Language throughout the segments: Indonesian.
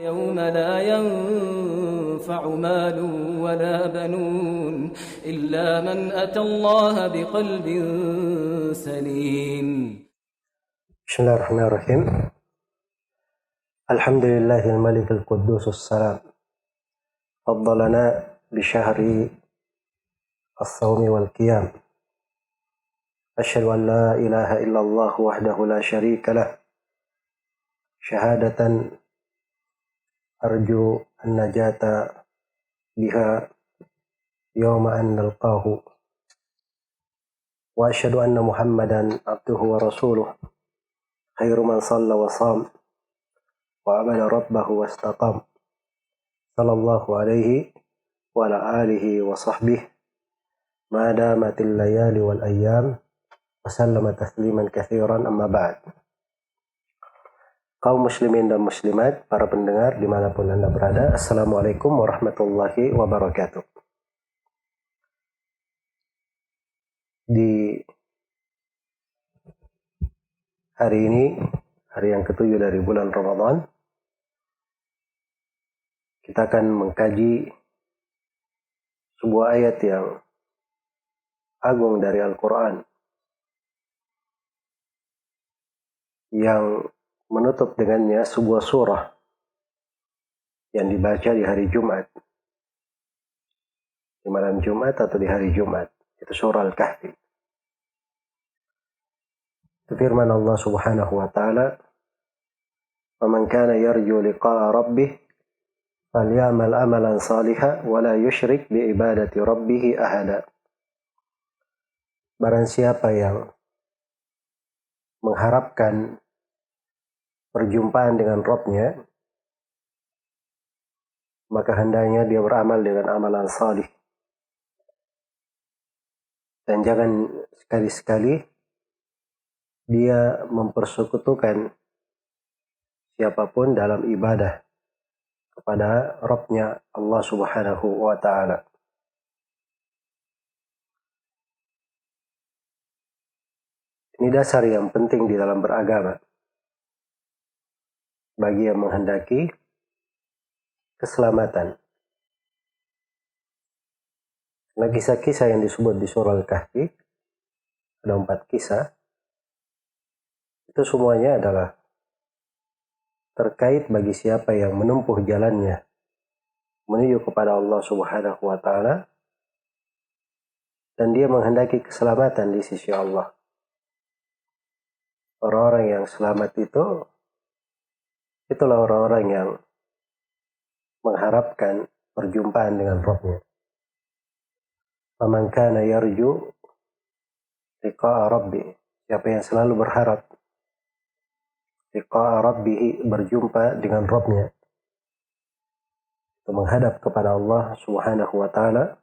يوم لا ينفع مال ولا بنون إلا من أتى الله بقلب سليم. بسم الله الرحمن الرحيم. الحمد لله الملك القدوس السلام، فضلنا بشهر الصوم والقيام. أشهد أن لا إله إلا الله وحده لا شريك له، شهادة أرجو النجاة بها يوم أن نلقاه، وأشهد أن محمدا عبده ورسوله، خير من صلى وصام وعبد ربه واستقام، صلى الله عليه وعلى آله وصحبه ما دامت الليالي والأيام وسلم تسليما كثيرا. أما بعد. Kaum muslimin dan muslimat, para pendengar dimanapun Anda berada, Assalamualaikum warahmatullahi wabarakatuh. Di hari ini, hari yang ke-7 dari bulan Ramadan, kita akan mengkaji sebuah ayat yang agung dari Al-Quran yang menutup dengannya sebuah surah yang dibaca di hari Jumat, di malam Jumat atau di hari Jumat. Itu surah Al-Kahfi. Itu firman Allah Subhanahu wa taala, "Faman kana yarju liqa'a rabbih falyamal amalan salihan wa la yusyrik bi ibadati rabbih ahada." Barang siapa yang mengharapkan perjumpaan dengan Rabb-nya, maka hendaknya dia beramal dengan amalan salih. Dan jangan sekali-sekali dia mempersekutukan siapapun dalam ibadah kepada Rabb-nya Allah Subhanahu wa ta'ala. Ini dasar yang penting di dalam beragama bagi yang menghendaki keselamatan. Nah, kisah-kisah yang disebut di surah Al-Kahfi, ada 4 kisah, itu semuanya adalah terkait bagi siapa yang menempuh jalannya menuju kepada Allah Subhanahu wa ta'ala dan dia menghendaki keselamatan di sisi Allah. Orang-orang yang selamat itulah orang-orang yang mengharapkan perjumpaan dengan Rabb-nya. Faman kana yarju liqa'a rabbi, siapa yang selalu berharap liqa'a rabbih, berjumpa dengan Rabb-nya, menghadap kepada Allah Subhanahu wa ta'ala.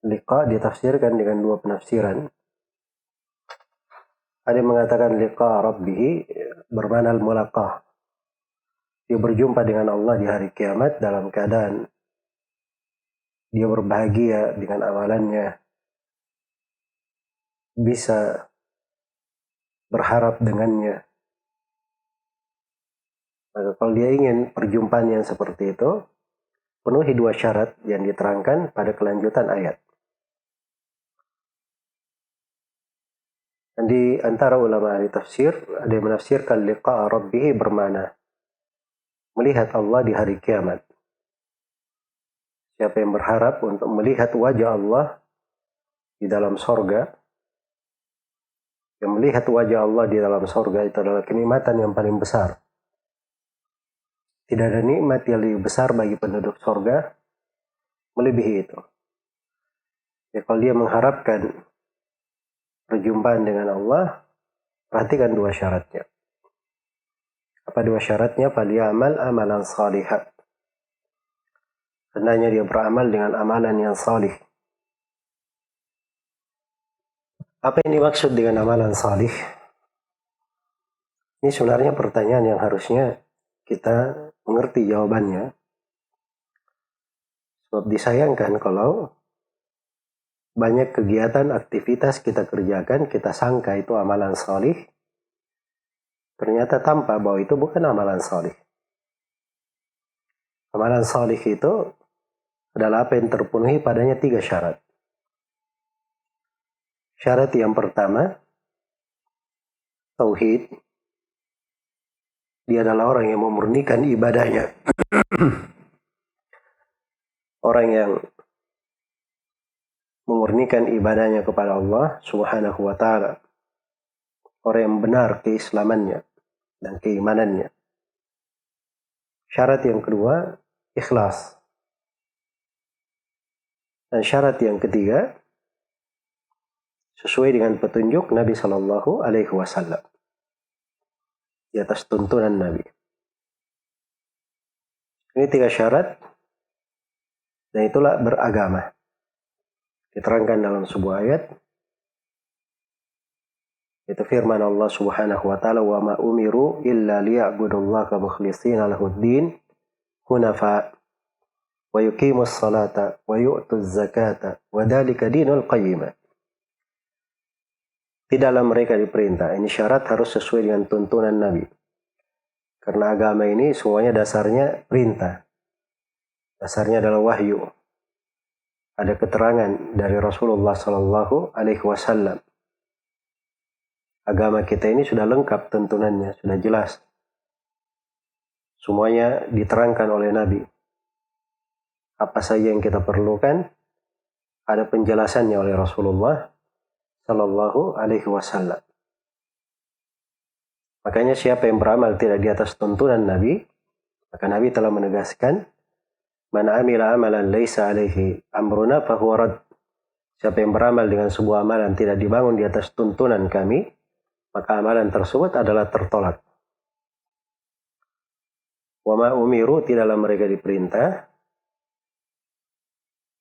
Liqa ditafsirkan dengan 2 penafsiran. Ada yang mengatakan liqa rabbih bermakna al-mulaqah. Dia berjumpa dengan Allah di hari kiamat dalam keadaan dia berbahagia dengan amalannya, bisa berharap dengannya. Maka kalau dia ingin perjumpaan yang seperti itu, penuhi 2 syarat yang diterangkan pada kelanjutan ayat. Dan di antara ulama ahli tafsir, ada yang menafsirkan liqa'a rabbih bermakna melihat Allah di hari kiamat. Siapa yang berharap untuk melihat wajah Allah di dalam sorga, yang melihat wajah Allah di dalam sorga itu adalah kenikmatan yang paling besar. Tidak ada nikmat yang lebih besar bagi penduduk sorga melebihi itu. Ya, kalau dia mengharapkan perjumpaan dengan Allah, perhatikan 2 syaratnya. Apa 2 syaratnya? Falyamal amalan salihan. Hendaknya dia beramal dengan amalan yang salih. Apa yang dimaksud dengan amalan salih? Ini sebenarnya pertanyaan yang harusnya kita mengerti jawabannya. Sebab disayangkan kalau banyak kegiatan, aktivitas kita kerjakan, kita sangka itu amalan salih, ternyata tampak bahwa itu bukan amalan salih. Amalan salih itu adalah apa yang terpenuhi padanya 3 syarat. Syarat yang pertama, tauhid. Dia adalah orang yang memurnikan ibadahnya. Orang yang memurnikan ibadahnya kepada Allah Subhanahu wa ta'ala. Orang yang benar keislamannya dan keimanannya. Syarat yang kedua, ikhlas. Dan syarat yang ketiga, sesuai dengan petunjuk Nabi Sallallahu Alaihi Wasallam, di atas tuntunan Nabi. Ini 3 syarat, dan itulah beragama. Diterangkan dalam sebuah ayat, itu firman Allah Subhanahu wa ta'ala, wa ma umiru illa liya'budullaha mukhlishina lahuddin hunafa wa yuqimus salata wa yu'tuz zakata wa dzalika dinul qayyim. Tidaklah mereka diperintah. Ini syarat harus sesuai dengan tuntunan Nabi. Karena agama ini semuanya dasarnya perintah. Dasarnya adalah wahyu. Ada keterangan dari Rasulullah Sallallahu Alaihi Wasallam. Agama kita ini sudah lengkap tuntunannya, sudah jelas. Semuanya diterangkan oleh Nabi. Apa saja yang kita perlukan, ada penjelasannya oleh Rasulullah Sallallahu Alaihi Wasallam. Makanya siapa yang beramal tidak di atas tuntunan Nabi, maka Nabi telah menegaskan, man amila amalan laisa alaihi amruna fahuwa rad. Siapa yang beramal dengan sebuah amalan tidak dibangun di atas tuntunan kami, maka amalan tersebut adalah tertolak. Wa ma umiru, tidaklah mereka diperintah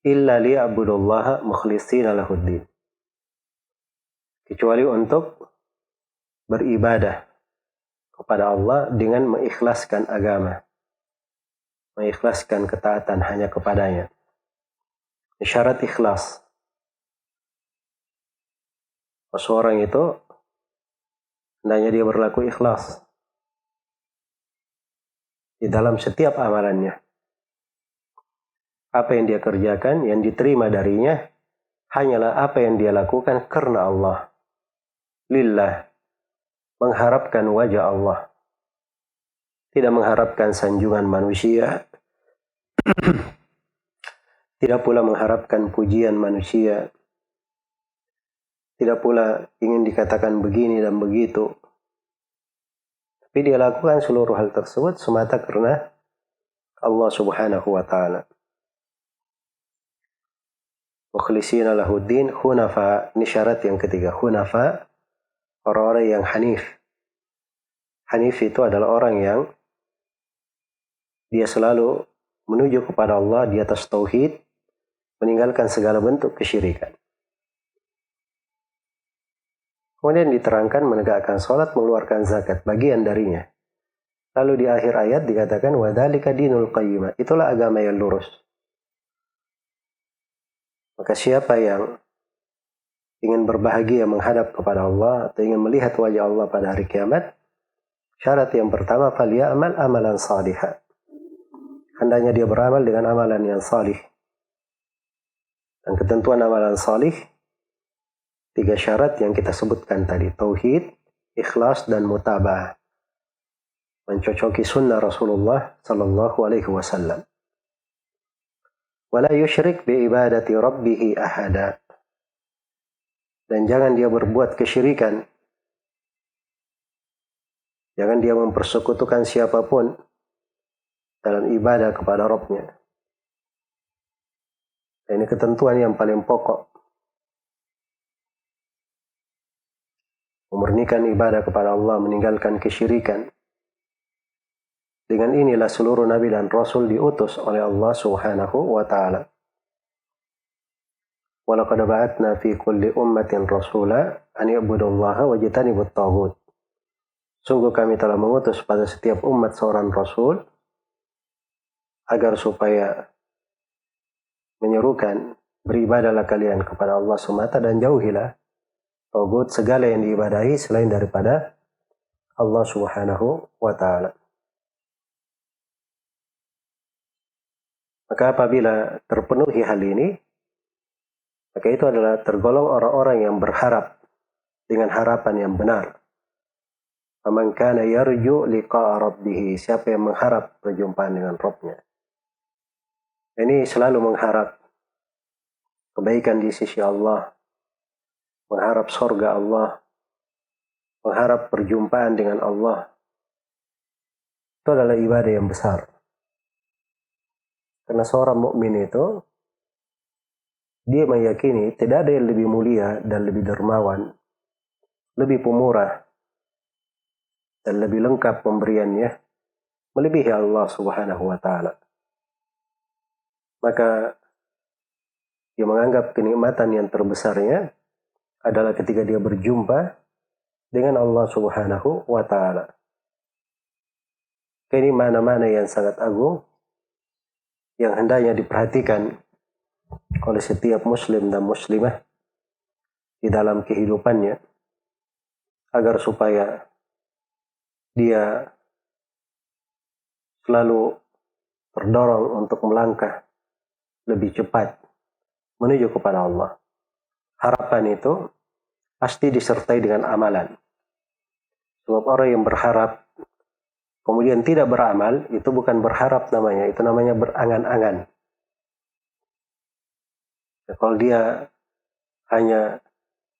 illa liya'budullaha mukhlishina lahuddin, kecuali untuk beribadah kepada Allah dengan mengikhlaskan agama, mengikhlaskan ketaatan hanya kepadanya. Syarat ikhlas. Seorang itu hendaknya dia berlaku ikhlas di dalam setiap amalannya. Apa yang dia kerjakan, yang diterima darinya, hanyalah apa yang dia lakukan karena Allah. Lillah. Mengharapkan wajah Allah. Tidak mengharapkan sanjungan manusia. Tidak pula mengharapkan pujian manusia. Tidak pula ingin dikatakan begini dan begitu. Tapi dia lakukan seluruh hal tersebut semata karena Allah Subhanahu wa ta'ala. Mukhlishina lahuddin hunafa. Ini syarat yang ketiga. Hunafa, orang-orang yang hanif. Hanif itu adalah orang yang dia selalu menuju kepada Allah di atas tauhid, meninggalkan segala bentuk kesyirikan. Kemudian diterangkan menegakkan salat, mengeluarkan zakat, bagian darinya. Lalu di akhir ayat dikatakan wa dzalika dinul qayyim. Itulah agama yang lurus. Maka siapa yang ingin berbahagia menghadap kepada Allah atau ingin melihat wajah Allah pada hari kiamat, syarat yang pertama, falyamal amalan salihah. Hendaknya dia beramal dengan amalan yang salih. Dan ketentuan amalan salih, 3 syarat yang kita sebutkan tadi. Tauhid, ikhlas, dan mutaba'ah. Mencocoki sunnah Rasulullah Sallallahu Alaihi Wasallam. Wala yushrik bi ibadati rabbih ahada. Dan jangan dia berbuat kesyirikan. Jangan dia mempersekutukan siapapun dalam ibadah kepada Rabb-Nya. Ini ketentuan yang paling pokok. Memurnikan ibadah kepada Allah, meninggalkan kesyirikan. Dengan inilah seluruh Nabi dan Rasul diutus oleh Allah Subhanahu wa ta'ala. Walaqad ba'atna fi kulli ummatin rasula an i'budullaha wajtanibut taghut. Sungguh kami telah mengutus pada setiap umat seorang Rasul agar supaya menyerukan beribadahlah kalian kepada Allah semata dan jauhilah taghut, segala yang diibadahi selain daripada Allah Subhanahu wa Ta'ala. Maka apabila terpenuhi hal ini, maka itu adalah tergolong orang-orang yang berharap dengan harapan yang benar. Faman kana yarju liqa'a rabbih, siapa yang mengharap perjumpaan dengan Rabb-nya. Ini selalu mengharap kebaikan di sisi Allah, mengharap surga Allah, mengharap perjumpaan dengan Allah. Itu adalah ibadah yang besar. Karena seorang mukmin itu, dia meyakini tidak ada yang lebih mulia dan lebih dermawan, lebih pemurah, dan lebih lengkap pemberiannya, melebihi Allah Subhanahu wa Ta'ala. Maka dia menganggap kenikmatan yang terbesarnya adalah ketika dia berjumpa dengan Allah Subhanahu wa Ta'ala. Ini mana-mana yang sangat agung yang hendaknya diperhatikan oleh setiap muslim dan muslimah di dalam kehidupannya, agar supaya dia selalu terdorong untuk melangkah lebih cepat menuju kepada Allah. Harapan itu pasti disertai dengan amalan. Sebab orang yang berharap kemudian tidak beramal, itu bukan berharap namanya, itu namanya berangan-angan. Kalau dia hanya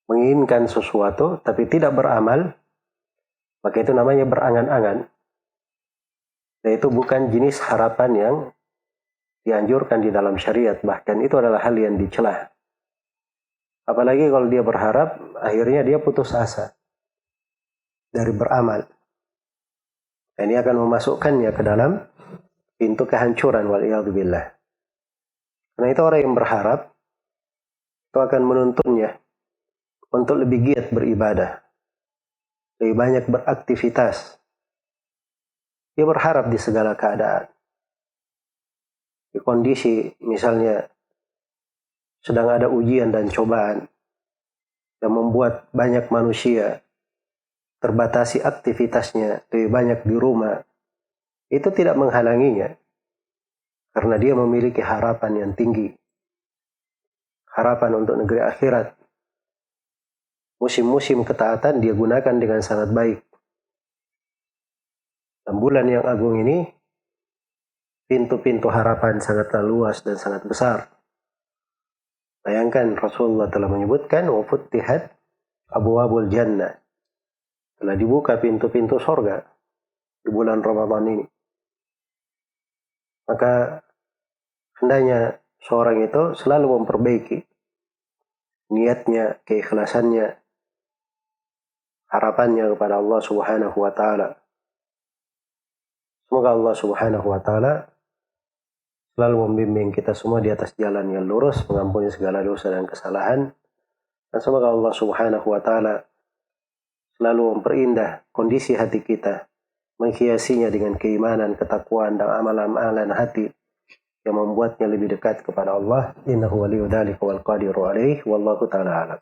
menginginkan sesuatu tapi tidak beramal, maka itu namanya berangan-angan. Dan itu bukan jenis harapan yang dianjurkan di dalam syariat, bahkan itu adalah hal yang dicela. Apalagi kalau dia berharap, akhirnya dia putus asa dari beramal. Dan ini akan memasukkannya ke dalam pintu kehancuran, wal'iyadzubillah. Karena itu orang yang berharap, itu akan menuntunnya untuk lebih giat beribadah, lebih banyak beraktivitas. Dia berharap di segala keadaan. Di kondisi misalnya sedang ada ujian dan cobaan yang membuat banyak manusia terbatasi aktivitasnya, lebih banyak di rumah, itu tidak menghalanginya karena dia memiliki harapan yang tinggi, harapan untuk negeri akhirat. Musim-musim ketaatan dia gunakan dengan sangat baik. Dan bulan yang agung ini, pintu-pintu harapan sangatlah luas dan sangat besar. Bayangkan Rasulullah telah menyebutkan wa futtihat abwabul jannah, telah dibuka pintu-pintu surga di bulan Ramadan ini. Maka hendaknya seorang itu selalu memperbaiki niatnya, keikhlasannya, harapannya kepada Allah Subhanahu wa Ta'ala. Semoga Allah Subhanahu wa Ta'ala selalu membimbing kita semua di atas jalan yang lurus, mengampuni segala dosa dan kesalahan. Dan semoga Allah Subhanahu wa Ta'ala selalu memperindah kondisi hati kita, menghiasinya dengan keimanan, ketakwaan, dan amalan-amalan hati yang membuatnya lebih dekat kepada Allah. Innahu waliyyu dzalika wal qadiru alaihi, wallahu ta'ala a'lam.